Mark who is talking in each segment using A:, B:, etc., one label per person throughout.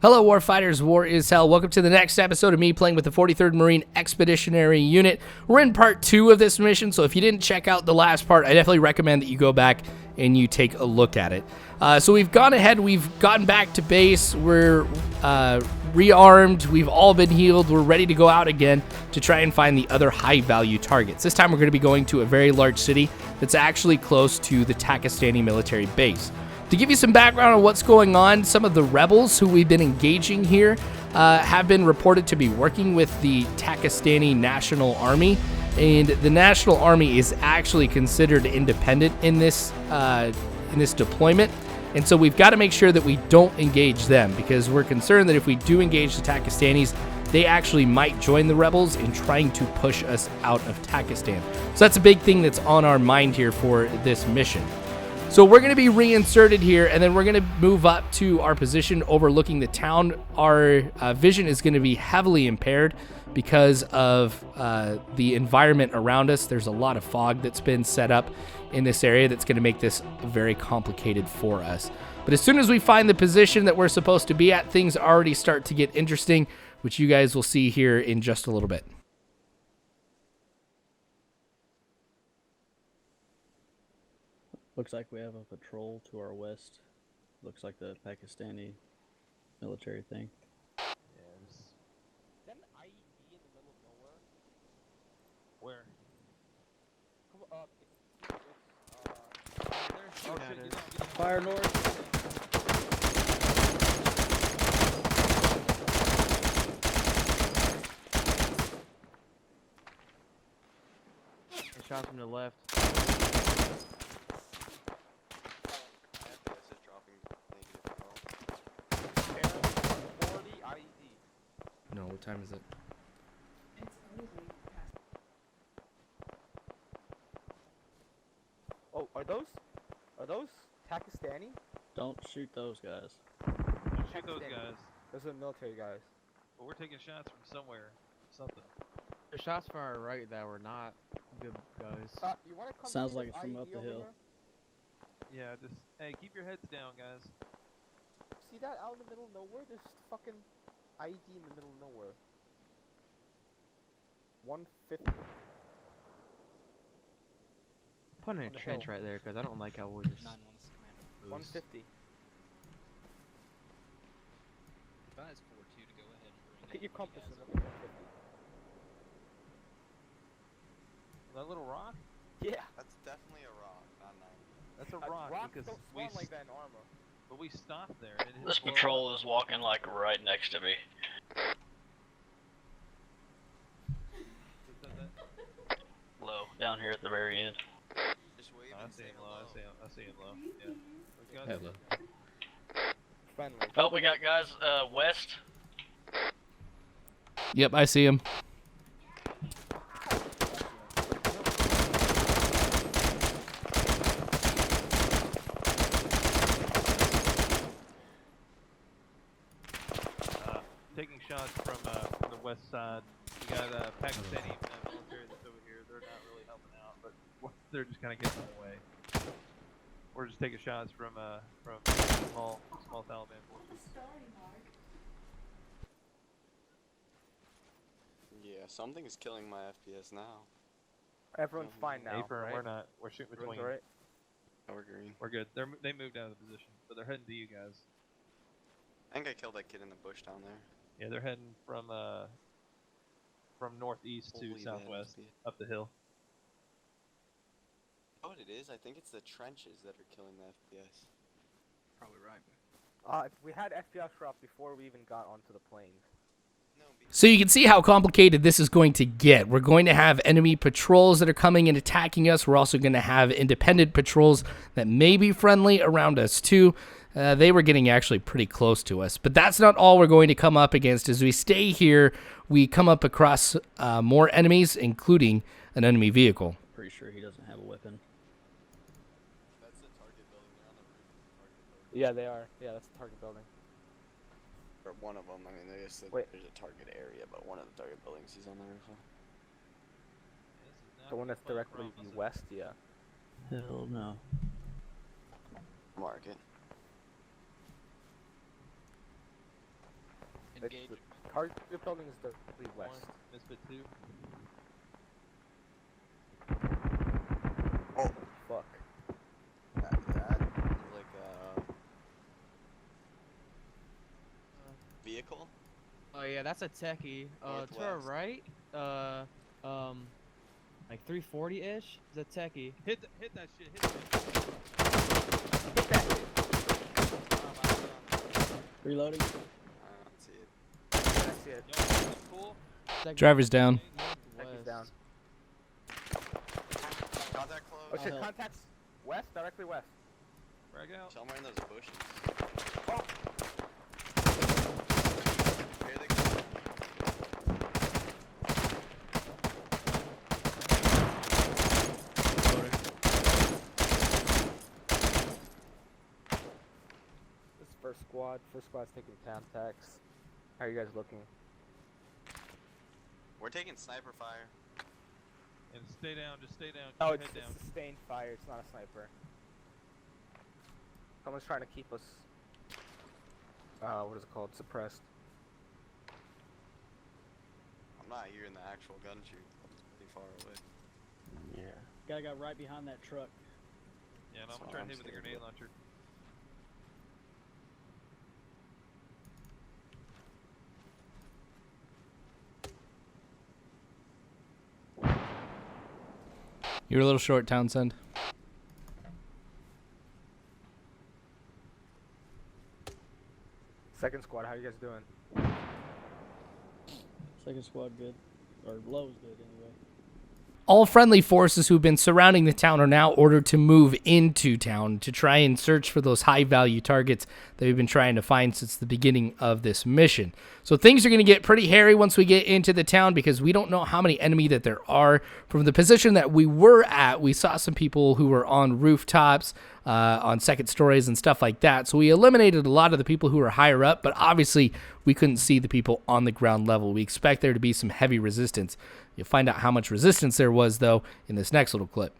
A: Hello Warfighters, War is Hell. Welcome to the next episode of me playing with the 43rd Marine Expeditionary Unit. We're in part 2 of this mission, so if you didn't check out the last part, I definitely recommend that you go back and you take a look at it. So we've gone ahead, we've gotten back to base, we're rearmed, we've all been healed, we're ready to go out again to try and find the other high value targets. This time we're going to be going to a very large city that's actually close to the Pakistani military base. To give you some background on what's going on, some of the rebels who we've been engaging here have been reported to be working with the Pakistani National Army, and the National Army is actually considered independent in this deployment, and so we've got to make sure that we don't engage them, because we're concerned that if we do engage the Pakistanis, they actually might join the rebels in trying to push us out of Pakistan. So that's a big thing that's on our mind here for this mission. So we're going to be reinserted here, and then we're going to move up to our position overlooking the town. Our vision is going to be heavily impaired because of the environment around us. There's a lot of fog that's been set up in this area that's going to make this very complicated for us. But as soon as we find the position that we're supposed to be at, things already start to get interesting, which you guys will see here in just a little bit.
B: Looks like we have a patrol to our west. Looks like the Pakistani military thing.
C: Yes. Is that an IED in the middle of nowhere? Where? Come up. There's oh shit, get down.
B: Fire north.
D: A shot from the left.
A: No, what time is it?
C: Oh, are those Pakistani?
B: Don't shoot those guys.
E: Don't shoot those guys.
C: Those are military guys.
E: But we're taking shots from somewhere. Something.
D: The shots from our right that were not good guys.
C: You wanna come
B: Sounds
C: to
B: like
C: this
B: it's from
C: IED
B: up the
C: over
B: hill.
C: here?
E: Yeah, just hey, keep your heads down, guys.
C: See that out in the middle of nowhere? There's fucking IED in the middle of nowhere. 150.
D: Put in a
C: on the
D: trench
C: hill.
D: right there because I don't like how we're just.
C: 150.
F: Advise 4-2 to go ahead and bring
C: Look at your
F: in
C: compass
F: you
C: and
F: guys
C: look at 150.
E: That little rock?
C: Yeah.
G: That's definitely a rock, not 90.
E: That's a rock
C: Rocks
E: because
C: don't
E: we
C: spawn like that in Arma.
E: but we stopped there. And it
H: This
E: didn't blow
H: patrol
E: up.
H: is walking like right next to me. Low, down here at the very end.
G: Just wave
E: I
G: and
E: see
G: say
E: him low.
G: hello.
E: I see him low. Yeah. Those guys are-
A: Hello.
C: Friendly.
H: Oh, we got guys west.
A: Yep, I see him.
E: Taking shots from the west side. We got Pakistani military that's over here. They're not really helping out, but they're just kind of getting in the way. We're just taking shots from small Taliban forces.
G: Yeah, something is killing my FPS now.
C: Everyone's fine now,
E: Aper,
C: right?
E: we're not. We're shooting
C: Everyone's
E: between.
C: alright?
G: Oh, we're green.
E: We're good. They moved out of the position, but they're heading to you guys.
G: I think I killed that kid in the bush down there.
E: Yeah, they're heading from northeast to
G: Holy bad
E: southwest,
G: FPS.
E: up the hill.
G: Oh, what it is? I think it's the trenches that are killing the FPS.
F: Probably right.
C: We had FPS drop before we even got onto the planes.
G: No,
A: So you can see how complicated this is going to get. We're going to have enemy patrols that are coming and attacking us. We're also going to have independent patrols that may be friendly around us too. They were getting actually pretty close to us. But that's not all we're going to come up against. As we stay here, we come up across more enemies, including an enemy vehicle.
B: Pretty sure he doesn't have a weapon.
G: that's the target building. They're on the roof of the target building.
C: Yeah, they are. Yeah, that's the target building.
G: Or one of them. I mean, there's a target area, but one of the target buildings he's on the roof of.
C: The one that's directly west, yeah.
B: Hell no.
G: Mark it.
F: Engage.
C: The target building is directly west.
E: One, Misfit 2.
G: Oh,
C: Fuck.
G: that is like a vehicle.
D: Oh yeah, that's a techie. To our
G: Northwest.
D: right, like 340-ish is a techie.
E: Hit that shit. Hit that shit.
C: Hit that shit.
B: Reloading.
G: I don't see it.
C: I see it.
E: Yo, that's cool.
A: Driver's down.
C: Techie's down.
G: Got that close.
C: Oh shit,
B: help.
C: contacts west, directly west.
E: Frag out.
G: Somewhere in those bushes.
C: Oh.
G: Here they go.
C: This is first squad. First squad's taking contacts. How are you guys looking?
G: We're taking sniper fire.
E: And stay down. Just stay down.
C: Oh,
E: Keep
C: it's
E: your head down.
C: sustained fire. It's not a sniper. Someone's trying to keep us. What is it called? Suppressed.
G: I'm not hearing the actual gun shoot. It's pretty far away.
B: Yeah. Guy got right behind that truck.
E: Yeah, no, I'm
G: That's
E: gonna try
G: what
E: and
G: I'm
E: hit with the
G: scared
E: grenade
G: of.
E: launcher.
A: You're a little short, Townsend.
C: Second squad, how you guys doing?
B: Second squad good. Or low's good anyway.
A: All friendly forces who've been surrounding the town are now ordered to move into town to try and search for those high-value targets that we've been trying to find since the beginning of this mission. So things are going to get pretty hairy once we get into the town because we don't know how many enemy that there are. From the position that we were at, we saw some people who were on rooftops, on second stories and stuff like that. So we eliminated a lot of the people who were higher up, but obviously we couldn't see the people on the ground level. We expect there to be some heavy resistance. You'll find out how much resistance there was, though, in this next little clip.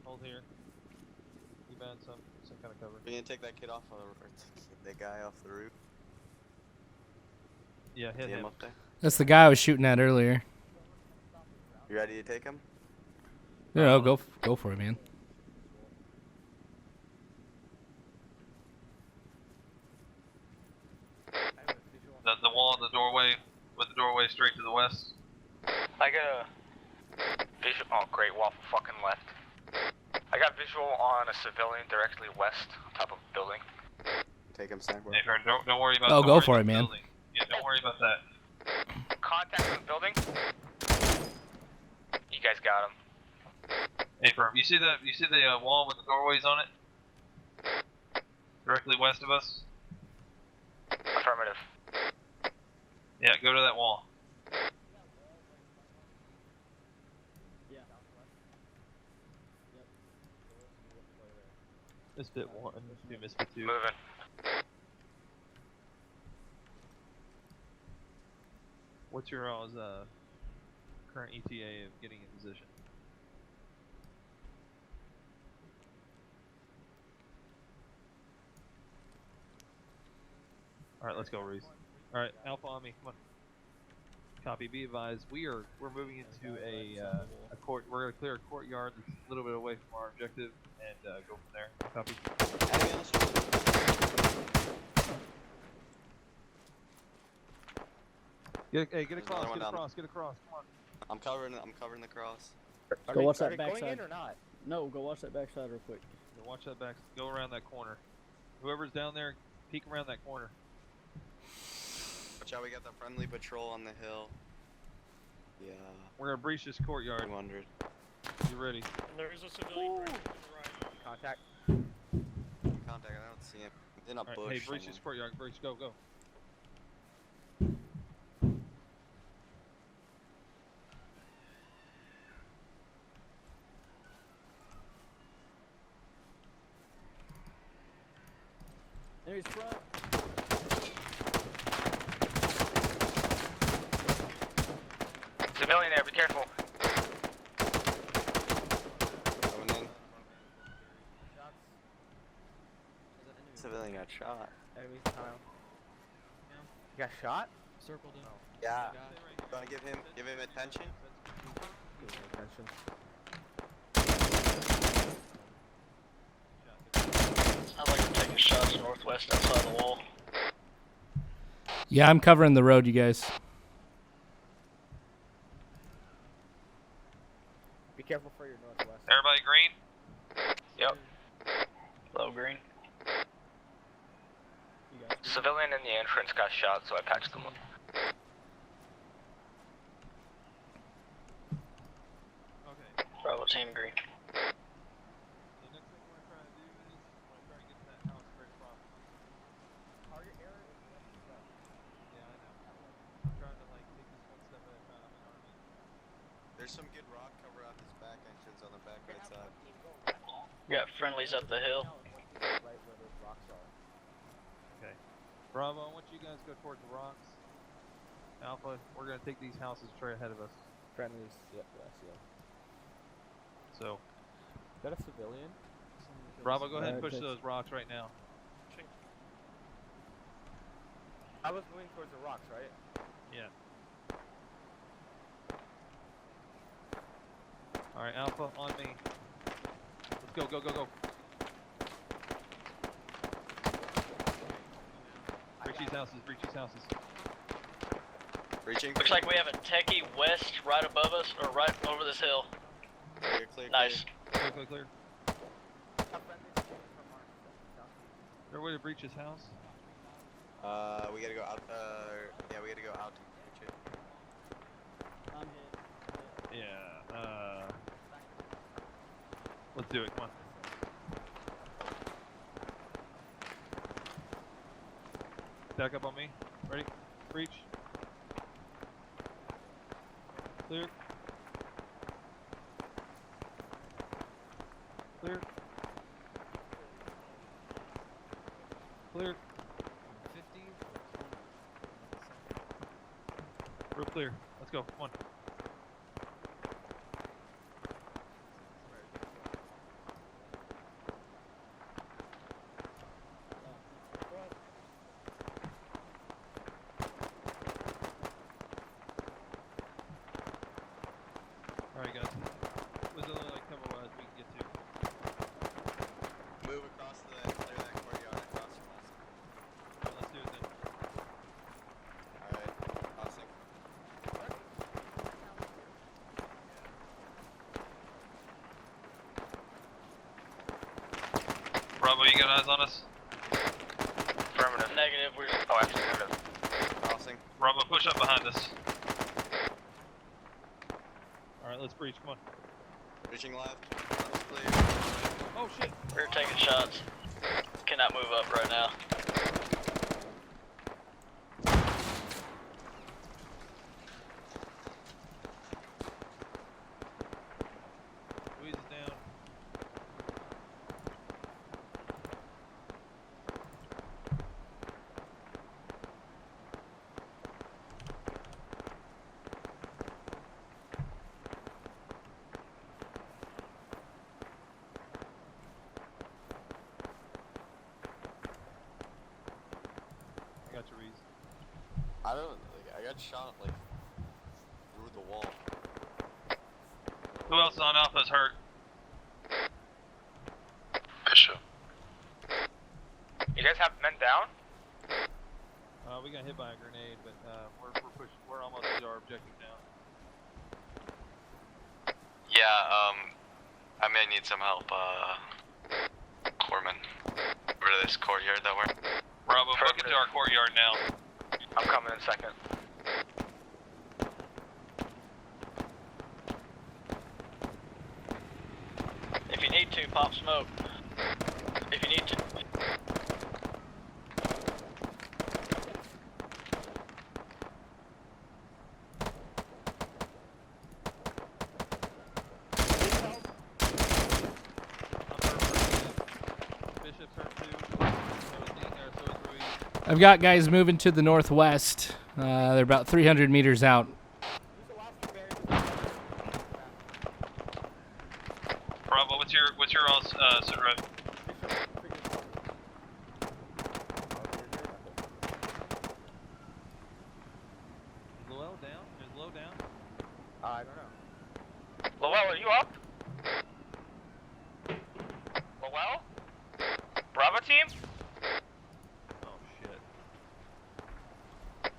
E: Hold here. You found some kind of cover.
G: We're gonna take that kid off of the guy off the roof.
E: Yeah, hit
G: See
E: him.
G: him up there.
A: That's the guy I was shooting at earlier.
G: You ready to take him?
A: No, go for it, man.
E: The wall, the doorway, with the doorway straight to the west.
I: I got a visual. Oh, great wall fucking left. I got visual on a civilian directly west, on top of a building.
G: Take him, sniper.
E: Hey, Fern, don't worry about.
A: Oh,
E: don't
A: go
E: worry
A: for
E: about
A: it,
E: the
A: man.
E: building. Yeah, don't worry about that.
I: Contact in the building. You guys got him.
E: Hey, Fern, you see the wall with the doorways on it? Directly west of us.
I: Affirmative.
E: Yeah, go to that wall.
B: Yeah.
E: Misfit 1, Misfit 2.
I: Moving.
E: What's your all's current ETA of getting in position? Alright, let's go, Reese. Alright, Alpha on me, come on. Copy, be advised. We're moving into a court. We're gonna clear a courtyard that's a little bit away from our objective and go from there. Copy.
G: Enemy on the street.
E: Get across,
G: one
E: get
G: down.
E: across, get across. Come on.
G: I'm covering the cross.
C: Are
B: Go
C: they,
B: watch
C: are
B: that
C: they going
B: backside.
C: in or not?
B: No, go watch that backside real quick.
E: Go watch that back. Go around that corner. Whoever's down there, peek around that corner.
G: Watch out, we got the friendly patrol on the hill. Yeah,
E: We're gonna breach this courtyard.
G: 200.
E: You ready?
I: There is a civilian right to the right.
C: Contact.
G: Contact, I don't see him. He's in a
E: Alright,
G: bush.
E: hey, breach this
G: somewhere.
E: courtyard. Breach, go, go.
C: Base front.
I: Civilian there, be careful.
G: Coming in. Civilian got shot.
D: Enemy tile. You got shot?
F: Circled him.
G: Yeah.
F: Guy.
G: You wanna give him attention?
D: Give me attention.
H: I'd like to take a shot northwest outside the wall.
A: Yeah, I'm covering the road, you guys.
D: Be careful for your northwest.
I: Everybody green? Yep.
H: Low green.
I: Civilian in the entrance got shot, so I patched them up.
E: Okay.
H: Bravo team green.
E: The next thing we're trying to do is we're trying to get to that house very properly.
D: Target area is left and right.
E: Yeah, I know. I'm trying to like take this one step at a time. I'm an army.
G: There's some good rock cover out this back entrance on the back right side.
H: We got friendlies up the hill.
D: Right where those rocks are.
E: Okay. Bravo, I want you guys to go towards the rocks. Alpha, we're gonna take these houses straight ahead of us.
D: Friendlies. Yep, yes, yeah.
E: So,
D: Is that a civilian?
E: Bravo, go ahead and push those rocks right now.
D: I was moving towards the rocks, right?
E: Yeah. Alright, Alpha, on me. Let's go, go, go, go. Breach these houses, breach these houses.
G: Reaching.
H: Looks like we have a techie west right above us, or right over this hill.
G: Clear, clear,
H: Nice.
E: Clear, clear, clear. Is there a way to breach his house?
G: We gotta go out. Yeah, we gotta go out to reach it.
C: I'm hit.
E: Yeah, let's do it, come on. Back up on me. Ready? Breach. Clear. Clear. Clear.
F: 50.
E: Real clear. Let's go. Come on. Alright guys. There's only like cover wise we can get to.
G: Move across clear that courtyard across from us.
E: Alright, let's do it then.
G: Alright, crossing.
E: Bravo, you got eyes on us?
I: Affirmative.
H: Negative. We're
I: Oh, actually, negative.
G: Crossing.
E: Bravo, push up behind us. Alright, let's breach, come on.
G: Reaching left. Left's clear.
E: Oh shit!
H: we're taking shots. Cannot move up right now.
E: Louise is down. I got your Reese.
G: I don't. Like, I got shot like through the wall.
E: Who else on Alpha is hurt?
I: Bishop. You guys have men down?
E: We got hit by a grenade, but we're pushing. We're almost to our objective now.
J: Yeah, I may need some help, Corpsman. Over to this courtyard that we're...
E: Bravo, look into our courtyard now.
I: I'm coming in a second.
H: If you need to, pop smoke. If you need to.
E: Bishop's hurt too. So is
A: I've got guys moving to the northwest. They're about 300 meters out.
E: Bravo, what's your all sit rep? Lowell down? Is Low down?
C: I don't know.
I: Lowell, are you up? Lowell? Bravo team?
E: Oh shit.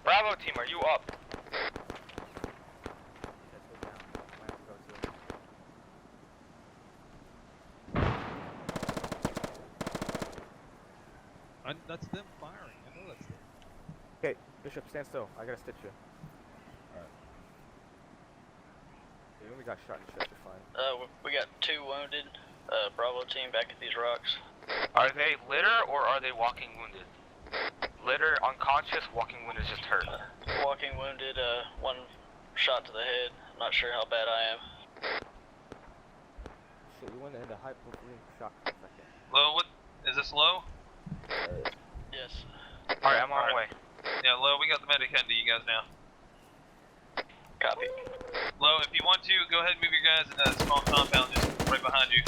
I: Bravo team, are you up?
E: That's them firing. I know that's them.
C: Okay, Bishop, stand still. I gotta stitch you. Alright. Yeah, we got shot and shit, you're fine.
H: We got 2 wounded. Bravo team back at these rocks.
I: Are they litter or are they walking wounded? Litter unconscious, walking wounded just hurt.
H: Walking wounded, 1 shot to the head. Not sure how bad I am.
C: Shit, we went into hypothermic shock for a second.
E: Low, what? Is this Low?
H: Yes.
I: Alright, I'm on my way.
E: Yeah, Low, we got the medic heading to you guys now.
H: Copy.
E: Low, if you want to, go ahead and move your guys in a small compound just right behind you.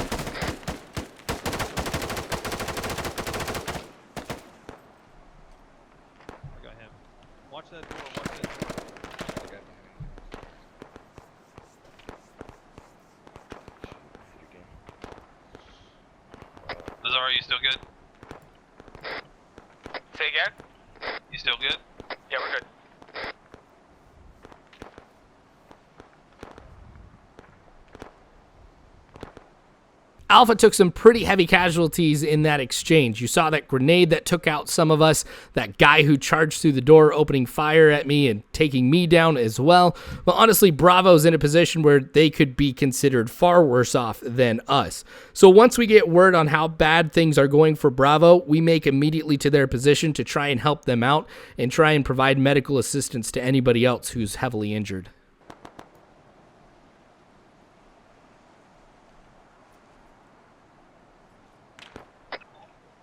E: I got him. Watch that door, watch that door. I got him. Lazar, you still good?
I: Say again?
E: You still good?
I: Yeah, we're good.
A: Alpha took some pretty heavy casualties in that exchange. You saw that grenade that took out some of us, that guy who charged through the door opening fire at me and taking me down as well. But honestly, Bravo's in a position where they could be considered far worse off than us. So once we get word on how bad things are going for Bravo, we make immediately to their position to try and help them out and try and provide medical assistance to anybody else who's heavily injured.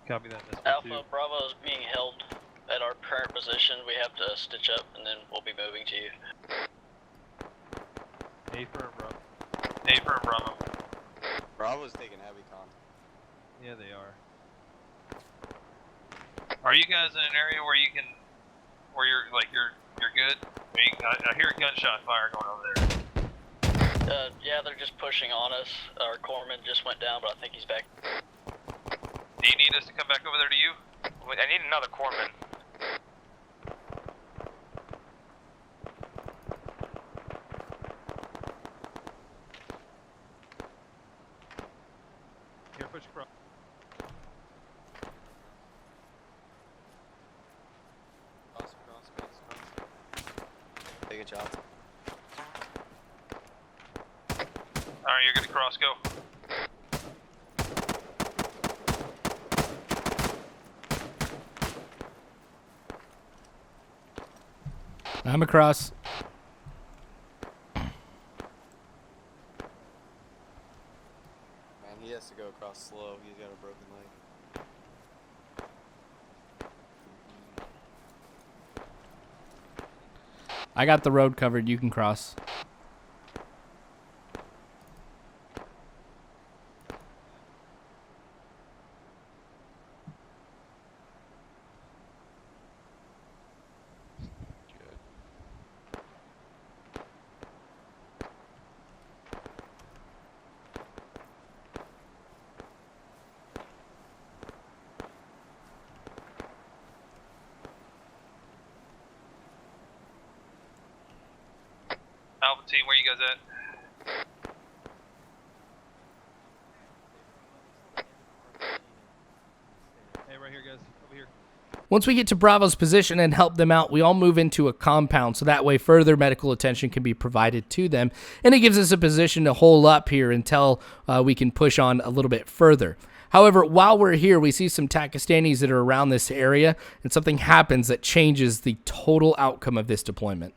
E: Copy that,
H: Alpha, Bravo is being held at our current position. We have to stitch up and then we'll be moving to you.
E: A firm, Bravo. A firm, Bravo.
G: Bravo's taking heavy con.
E: Yeah, they are. Are you guys in an area where you can, where you're good? I hear a gunshot fire going over there.
H: Yeah, they're just pushing on us. Our corpsman just went down, but I think he's back.
E: Do you need us to come back over there to you?
I: I need another corpsman.
E: Here, push across.
G: Take a shot.
E: Alright, you're gonna cross, go.
A: I'm across.
G: Man, he has to go across slow. He's got a broken leg.
A: I got the road covered. You can cross.
E: Alpha team, where you guys at? Hey, right here, guys. Over here.
A: Once we get to Bravo's position and help them out, we all move into a compound so that way further medical attention can be provided to them, and it gives us a position to hole up here until we can push on a little bit further. However, while we're here, we see some Pakistanis that are around this area, and something happens that changes the total outcome of this deployment.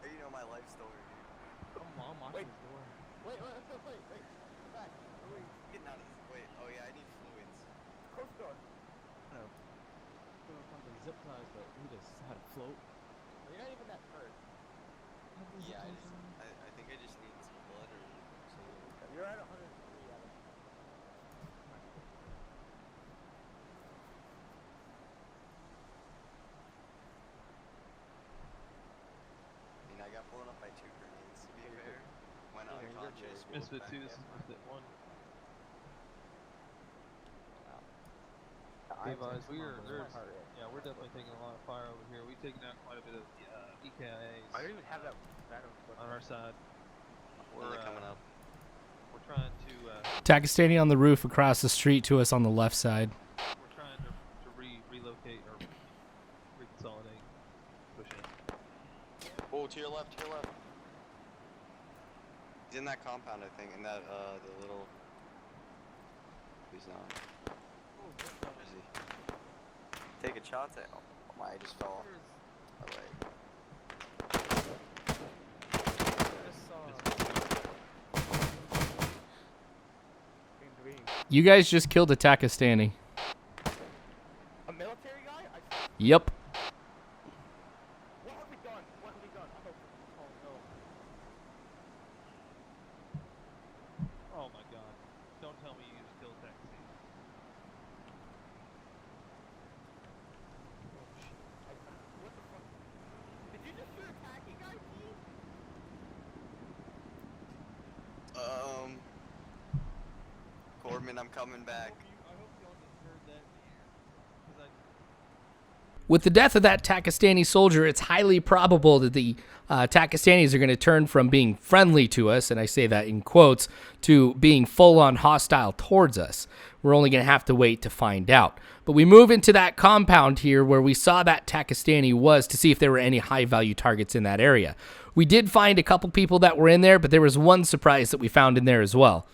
G: You know my life story.
C: Wait. Wait. Come back.
G: Getting out of this. Wait. Oh yeah, I need fluids.
C: zip ties, but we just had to float. You're not even that hurt.
G: Yeah, I think I just need some blood or something.
C: You're at 103 out of.
G: I mean, I got blown up by 2 grenades, to be fair. Went unconscious.
E: Misfit 2, this is Misfit 1. Levi's, we're definitely taking a lot of fire over here. We've taken out quite a bit of EKIAs.
D: I don't even have that
E: on our side.
G: We're coming up.
E: We're trying to
A: TAC-OPS on the roof across the street to us on the left side.
E: we're trying to relocate or reconsolidate. Push in.
G: Oh, to your left, to your left. He's in that compound, I think, in that the little. He's not. Where is he? Taking shots at. Oh my! I just fell off.
A: You guys just killed a TAC-OPS.
C: A military guy?
A: Yep.
C: What have we done? What have we done? Oh no.
E: Oh my god. Don't tell me you just killed TAC-OPS.
C: What the fuck? Did you just shoot a tacky guy, Steve?
G: Corbin, I'm coming back.
E: I hope you all just heard that in the air.
A: With the death of that TAC-OPS soldier, it's highly probable that the TAC-OPS are going to turn from being friendly to us, and I say that in quotes, to being full-on hostile towards us. We're only going to have to wait to find out. But we move into that compound here where we saw that TAC-OPS was to see if there were any high-value targets in that area. We did find a couple people that were in there, but there was one surprise that we found in there as well.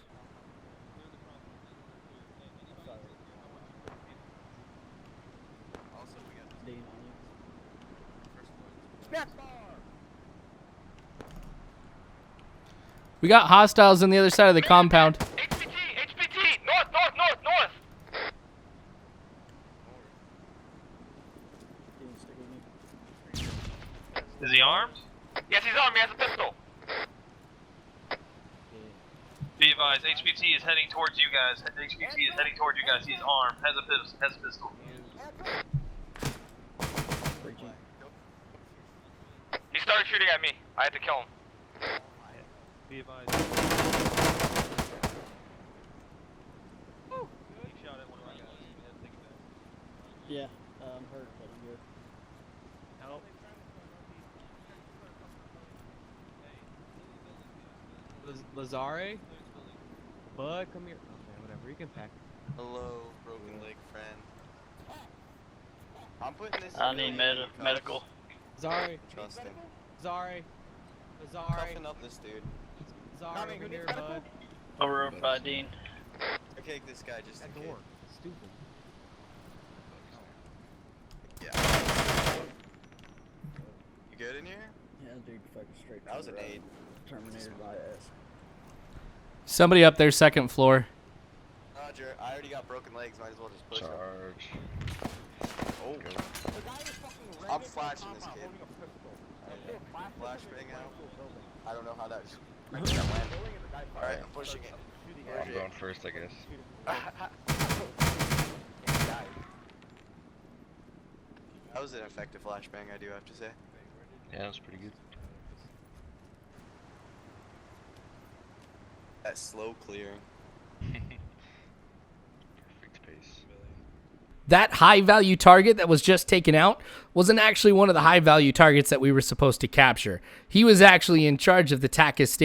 A: We got hostiles on the other side of the compound.
I: HPT! North!
E: Is he armed?
I: Yes, he's armed. He has a pistol.
E: Be advised, HPT is heading towards you guys. HPT is heading towards you guys. He's armed. Has a pistol.
I: He started shooting at me. I had to kill him.
E: Be advised. He shot at one of my guys. We had to take it back.
B: Yeah, I'm hurt, but I'm good.
C: Help. Lazare? Bud, come here. Okay, whatever. You can pack.
G: Hello, broken leg friend. I'm putting this.
H: I need medical.
C: Zari.
G: Trust him.
C: Zari. Zari.
G: Cuffing up this dude.
C: Zari, over here, bud.
H: Over by Dean.
G: Okay, this guy just.
C: That door. Stupid.
G: Yeah. You good in here?
B: Yeah, dude, fucking straight.
G: That was an aid.
B: Terminated my ass.
A: Somebody up there, second floor.
G: Roger, I already got broken legs. Might as well just push him. Oh. I'm flashing this kid. Flashbang out. I don't know how that. Alright, I'm pushing it.
J: I'm going first, I guess.
G: That was an effective flashbang, I do have to say.
J: Yeah, that was pretty good.
G: That slow clearing.
J: Perfect pace.
A: That high-value target that was just taken out wasn't actually one of the high-value targets that we were supposed to capture. He was actually in charge of the TAC-OPS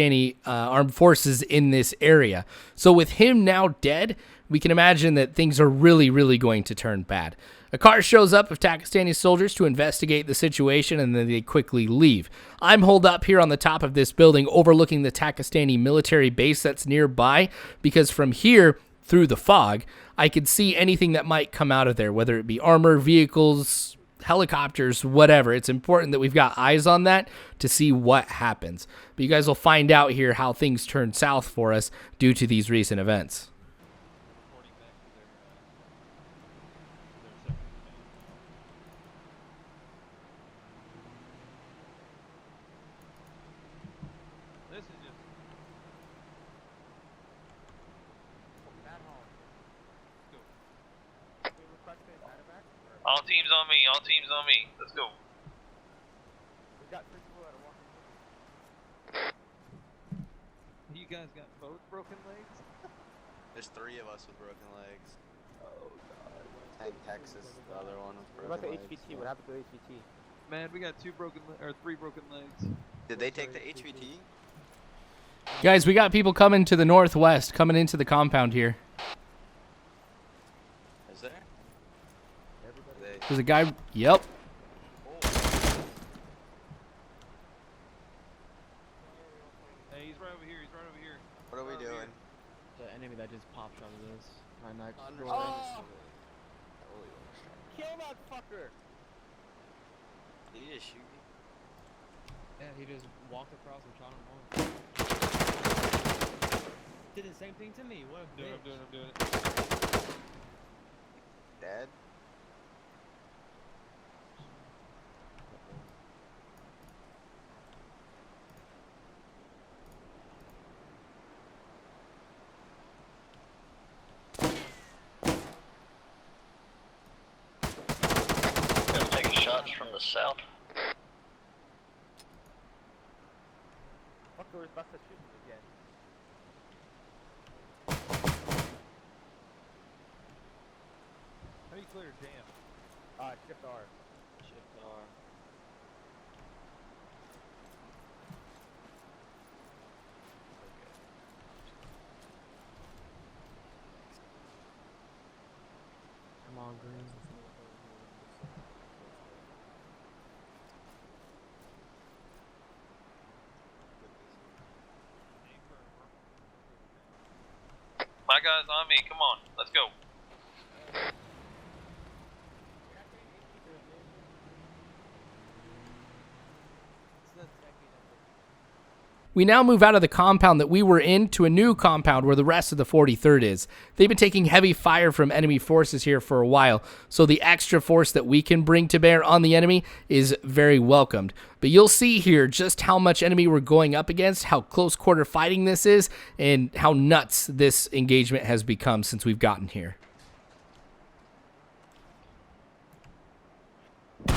A: armed forces in this area. So with him now dead, we can imagine that things are really, really going to turn bad. A car shows up of TAC-OPS soldiers to investigate the situation, and then they quickly leave. I'm holed up here on the top of this building overlooking the TAC-OPS military base that's nearby, because from here, through the fog, I could see anything that might come out of there, whether it be armor, vehicles, helicopters, whatever. It's important that we've got eyes on that to see what happens. But you guys will find out here how things turn south for us due to these recent events.
E: All teams on me. All teams on me. Let's go.
C: We got 3 people that are walking.
E: You guys got both broken legs?
G: There's 3 of us with broken legs.
E: Oh god.
G: Tank Texas, the other one with
C: What about
G: broken
C: the
G: legs.
C: HVT? What happened to the HVT?
E: Man, we got 3 broken legs.
G: Did they take the HVT?
A: Guys, we got people coming to the northwest, coming into the compound here.
G: Is there? They...
A: There's a guy. Yep.
E: Hey, he's right over here. He's right over here.
G: What are we doing?
D: The enemy that just popped out of this. My neck.
C: Oh! Kill that fucker!
G: Did he just shoot me?
D: Yeah, he just walked across and shot him once. Did the same thing to me. What a bitch.
E: I'm doing it.
G: Dead?
H: They're taking shots from the south.
C: Fucker was about to shoot me again.
E: How do you clear a jam?
C: Shift R.
H: Shift R.
D: Come on, Green.
E: My guy's on me. Come on. Let's go.
A: We now move out of the compound that we were in to a new compound where the rest of the 43rd is. They've been taking heavy fire from enemy forces here for a while, so the extra force that we can bring to bear on the enemy is very welcomed. But you'll see here just how much enemy we're going up against, how close quarter fighting this is, and how nuts this engagement has become since we've gotten here.
C: We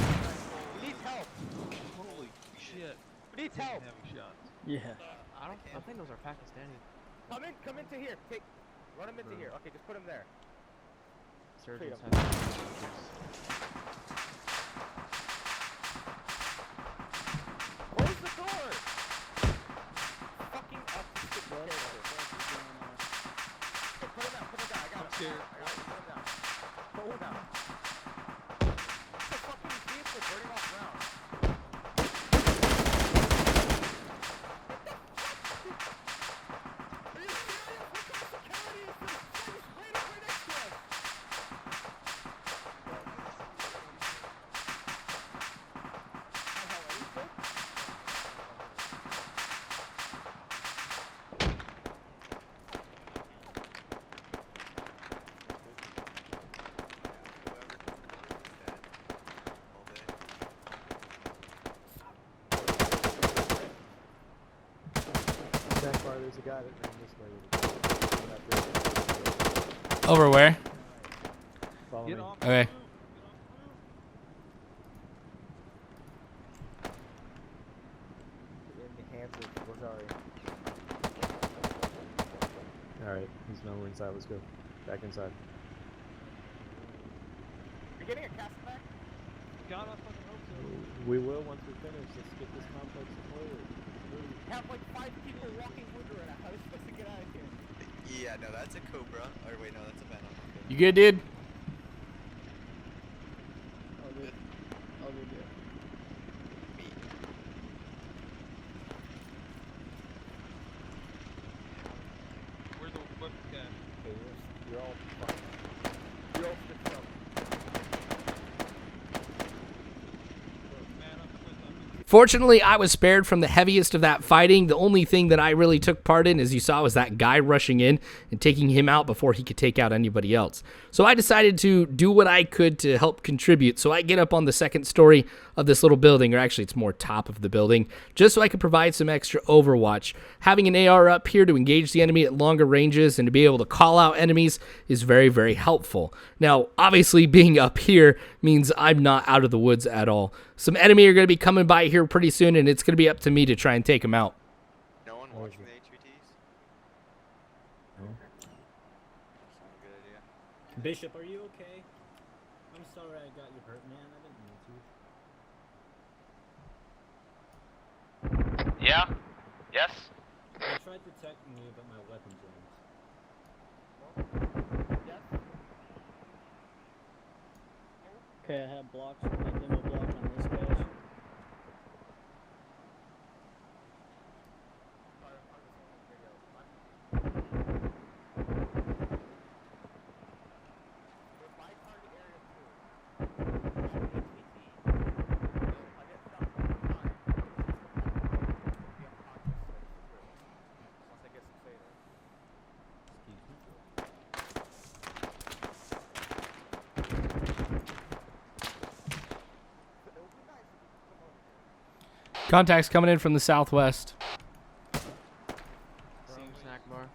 C: need help!
E: Holy shit.
C: We need help!
E: Heavy shots.
B: Yeah.
D: I think those are Pakistani.
C: Come into here. Run him into here. Okay, just put him there.
D: Surgeons
C: Freedom.
D: have
C: Close the door! Fucking autistic character. Hey, put him down. I got him.
E: scared.
C: I got him. Put him down. It's a fucking vehicle burning off ground. Are you serious? What kind of security is this? They're just right over next to us. Are you sick?
B: That far, there's a guy that ran this way.
A: Over where?
B: Follow
E: Get
B: me.
E: off.
A: Okay.
C: In the hands of Rosari.
B: Alright, he's no inside. Let's go. Back inside.
C: You're getting a cast back?
E: God, I fucking hope so.
B: We will once we finish. Let's get this complex cleared.
C: Have like 5 people walking with her in a house just to get out of here.
G: Yeah, no, that's a Cobra. Or wait, no, that's a Venom.
A: You good, dude?
B: All good. All good, yeah.
E: Where's the weapons guy?
C: Okay, you're all fine. You're all fixed up.
E: Man, I'm
A: Fortunately, I was spared from the heaviest of that fighting. The only thing that I really took part in, as you saw, was that guy rushing in and taking him out before he could take out anybody else. So I decided to do what I could to help contribute. So I get up on the second story of this little building, or actually it's more top of the building, just so I could provide some extra overwatch. Having an AR up here to engage the enemy at longer ranges and to be able to call out enemies is very, very helpful. Now, obviously, being up here means I'm not out of the woods at all. Some enemy are going to be coming by here pretty soon, and it's going to be up to me to try and take them out.
G: No one watching the HVTs?
K: No.
G: That's not a good idea.
K: Bishop, are you okay? I'm sorry I got you hurt, man. I didn't mean to.
I: Yeah? Yes?
K: I tried protecting you, but my weapon jammed.
B: Okay, I have blocks, a demo block on this guy.
A: Contacts coming in from the southwest.
D: Same snack bar.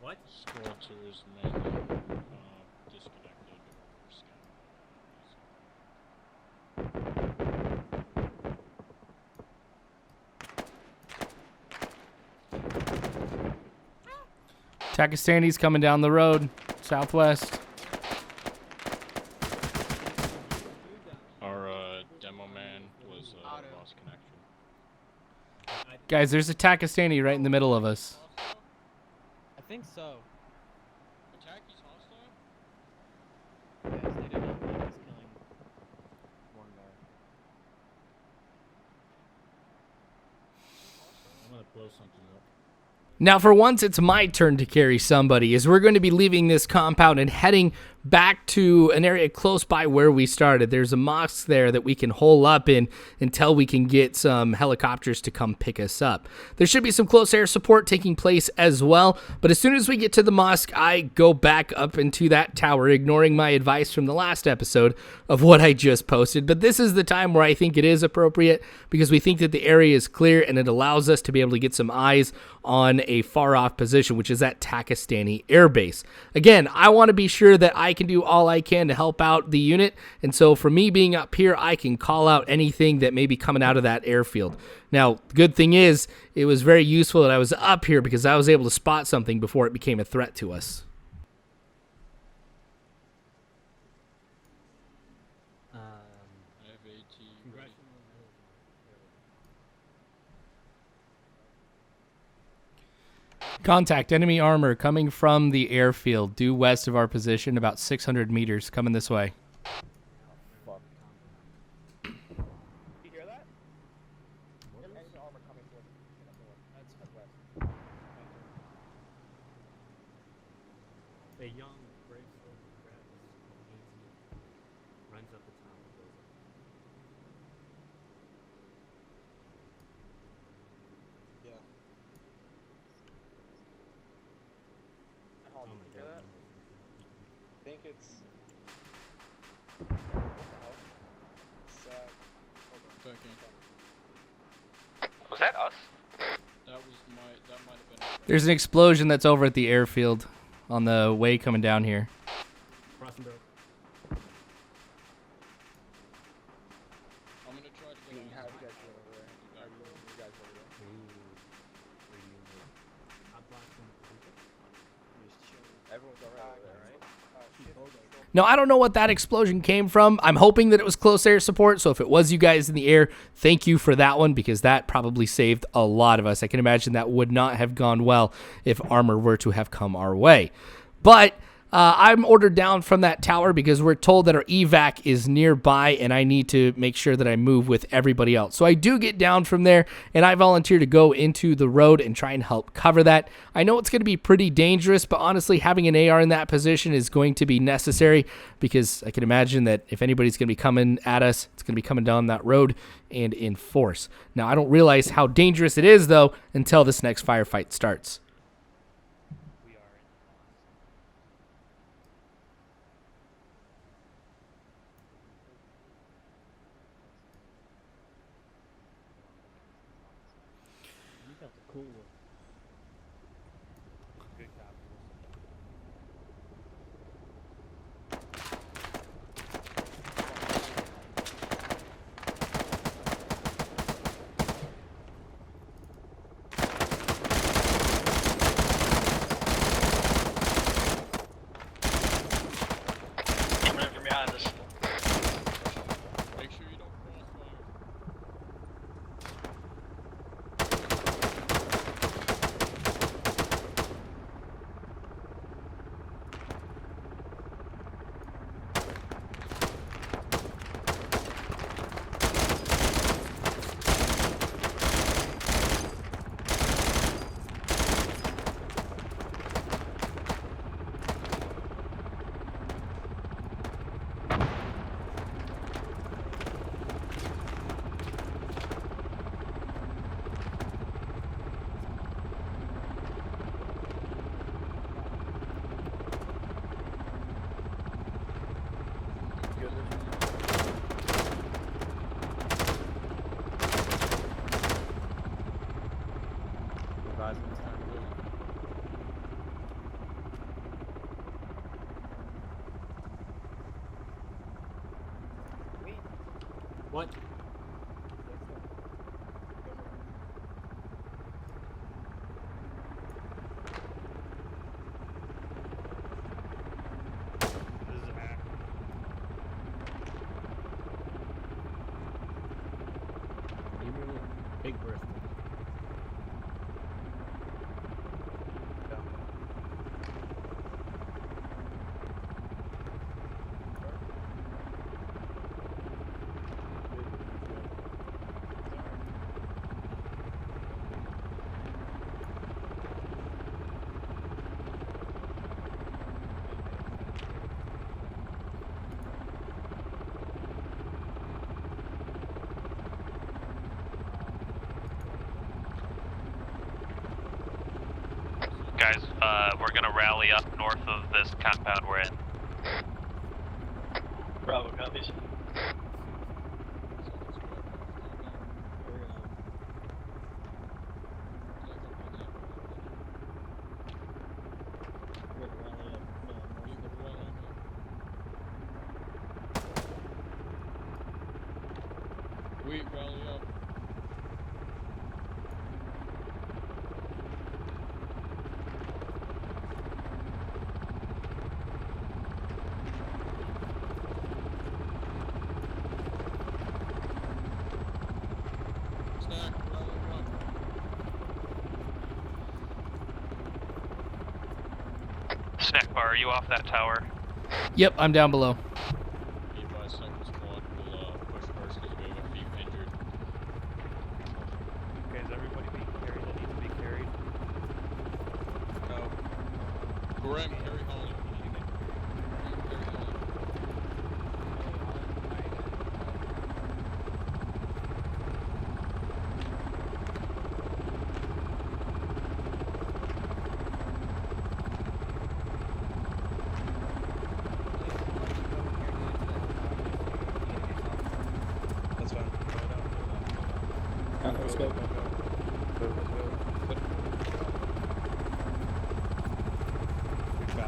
K: What?
C: Squad 2 is mainly disconnected or scattered.
A: Takistani's coming down the road, southwest.
C: Our demo man was lost connection.
A: Guys, there's a Takistani right in the middle of us.
F: I think so.
C: Attack is hostile?
F: Yes, they did not think he's killing one guy.
K: I'm gonna blow something up.
A: Now, for once, it's my turn to carry somebody, as we're going to be leaving this compound and heading back to an area close by where we started. There's a mosque there that we can hole up in until we can get some helicopters to come pick us up. There should be some close air support taking place as well, but as soon as we get to the mosque, I go back up into that tower, ignoring my advice from the last episode of what I just posted. But this is the time where I think it is appropriate, because we think that the area is clear and it allows us to be able to get some eyes on a far off position, which is that Takistani air base. Again, I want to be sure that I can do all I can to help out the unit, and so for me being up here, I can call out anything that may be coming out of that airfield. Now, the good thing is, it was very useful that I was up here, because I was able to spot something before it became a threat to us.
C: I have AT ready.
A: Contact enemy armor coming from the airfield due west of our position, about 600 meters, coming this way.
B: Fuck. You hear that? Enemy armor coming towards that's west.
K: A young, brave soldier grabs runs up the top of the building.
B: Yeah.
K: Oh my
B: Hear
K: god.
B: that? I think it's.
C: Attacking.
I: Was that us?
C: That might have been.
A: There's an explosion that's over at the airfield. on the way coming down here.
K: Crossing broke.
C: I'm gonna try to get on. How you guys doing over there? How you guys over there?
K: I'm blocking.
C: Everyone's alright over there, right?
A: Now, I don't know what that explosion came from. I'm hoping that it was close air support, so if it was you guys in the air, thank you for that one, because that probably saved a lot of us. I can imagine that would not have gone well if armor were to have come our way. But I'm ordered down from that tower because we're told that our evac is nearby, and I need to make sure that I move with everybody else. So I do get down from there, and I volunteer to go into the road and try and help cover that. I know it's going to be pretty dangerous, but honestly, having an AR in that position is going to be necessary, because I can imagine that if anybody's going to be coming at us, it's going to be coming down that road and in force. Now, I don't realize how dangerous it is, though, until this next firefight starts.
K: You got the cool one.
C: Good copy.
H: Coming in from behind us.
C: Make sure you don't crossfire.
K: What?
C: This is a hack.
K: Give me a little big burst.
I: Guys, we're gonna rally up north of this compound we're in.
H: Bravo copies.
C: We rally up. Snack, rally up.
I: Snack bar, are you off that tower?
A: Yep, I'm down below.
C: Be advised, second squad will push first because we have a few injured.
E: Okay, is everybody being carried that needs to be carried?
C: No. Graham, carry Holland. Carry Holland. That's fine.
B: Let's go.
C: Good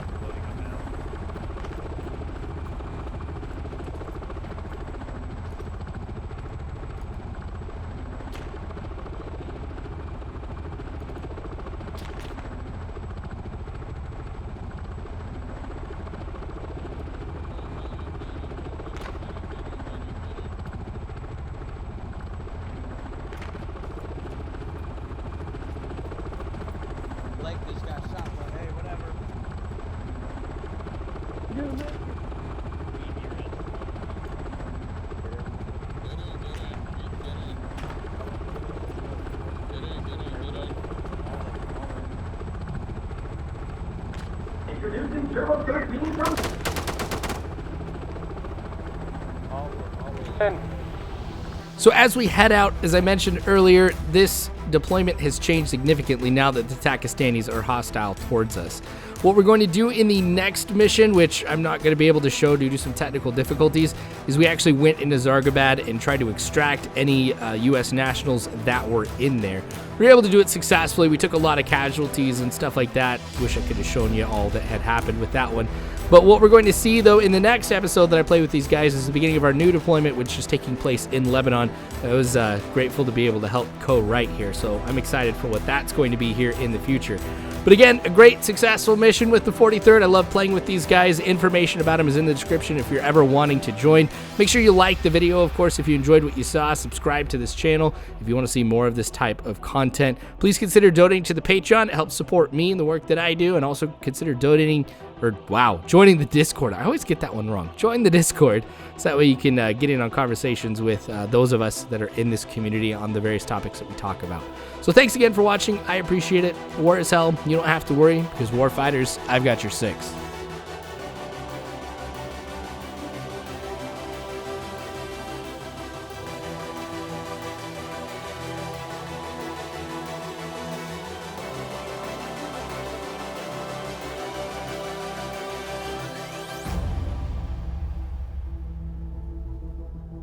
A: So as we head out, as I mentioned earlier, this deployment has changed significantly now that the Takistanis are hostile towards us. What we're going to do in the next mission, which I'm not going to be able to show due to some technical difficulties, is we actually went into Zargabad and tried to extract any U.S. nationals that were in there. We were able to do it successfully. We took a lot of casualties and stuff like that. Wish I could have shown you all that had happened with that one. But what we're going to see, though, in the next episode that I play with these guys is the beginning of our new deployment, which is taking place in Lebanon. I was grateful to be able to help co-write here, so I'm excited for what that's going to be here in the future. But again, a great successful mission with the 43rd. I love playing with these guys. Information about them is in the description if you're ever wanting to join. Make sure you like the video, of course, if you enjoyed what you saw. Subscribe to this channel if you want to see more of this type of content. Please consider donating to the Patreon. It helps support me and the work that I do, and also consider joining the Discord. I always get that one wrong. Join the Discord, so that way you can get in on conversations with those of us that are in this community on the various topics that we talk about. So thanks again for watching. I appreciate it. War is hell. You don't have to worry, because war fighters, I've got your 6.